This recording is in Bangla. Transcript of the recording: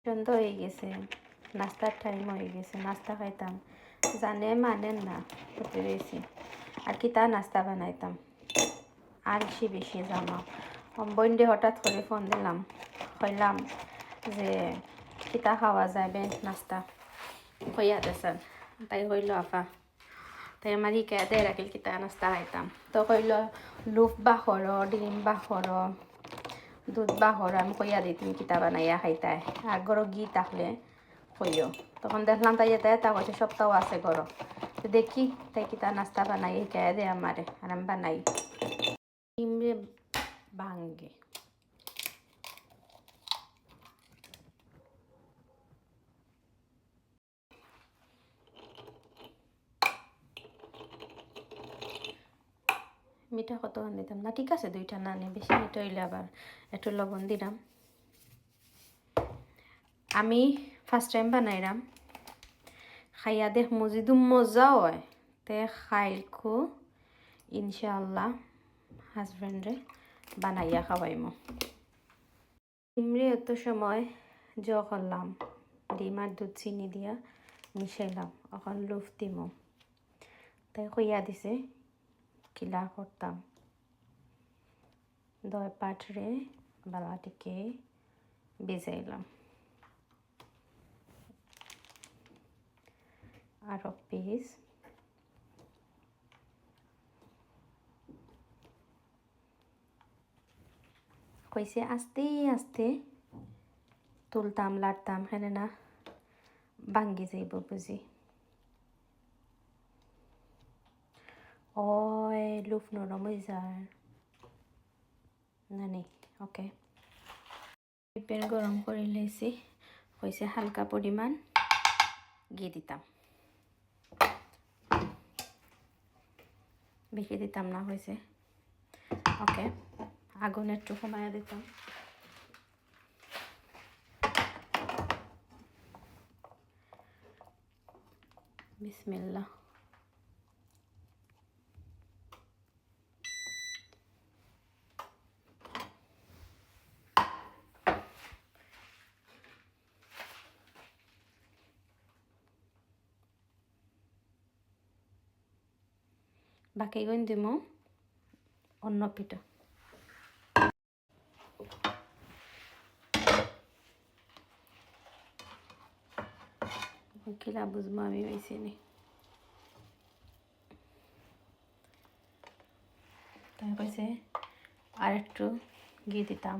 সন্ধ্যা হয়ে গেছে, নাস্তার টাইম হয়ে গেছে, নাস্তা খাইতাম। জানে মানেন না হতে রয়েছি আর কি তা নাস্তা বানাইতাম আলসি বেশি জামা। বন্ডে হঠাৎ করে ফোন দিলাম, কইলাম যে কিতা খাওয়া যাবে নাস্তা হইয়া দেছেন। তাই হইল আফা, তাই আমার ইকা দেয় রাখিল কিতা নাস্তা খাইতাম। তো কইল লুফ বা করো, ডিম বা করো, দুধ বা করো। আমি কইয়া দিই তুমি কিতা বানাইয়া খাইতাই, আর গরো ঘি থাকলে কইও। তখন দেখলাম তাই তা কইছে সপ্তাহ আছে গরো। তো দেখি তাই কিতা নাস্তা বানাই হিকায় দে আমারে, আর আমি বানাই ডিমরে ভাঙ্গে। মিঠা কত দিতাম না, ঠিক আছে দুইটা না নে, বেশি মিঠা হইলে আবার একটু লবণ দিলাম। আমি ফার্স্ট টাইম বানাইলাম, খাইয়া দেখ মজিদু মজা হয়। তে খাইলখু ইনশাআল্লাহ হাজব্যান্ডে বানাইয়া খাওয়াইমো। ডিমরে এত সময় করলাম, ডিম আর দুধ চিনি দিয়া মিশাইলাম, এখন লুফ দিমো। তাই কইয়া দিছে কিলা করতাম। দয় পাটরে বালাটিকে ভিজাইলাম, আরো পিস কইছে আস্তে আস্তে তুলতাম, লাড়তাম, হ্যাঁ না ভাঙ্গি যাইব বুঝি। ওই লুফ নরম হয়ে যায় না নি। ওকে, প্যান গরম করে লেছি, কইছে হালকা পরিমাণ ঘি দিতাম, বেশি দিতাম না হয়েছে। ওকে, আগুন একটু কমাইয়া দিতাম। বিসমিল্লাহ। বাকি গুণ দিমো অন্য পিঠা। কিলা বুঝবো আমি বেশি নি। তাই কইছে আর একটু ঘি দিতাম।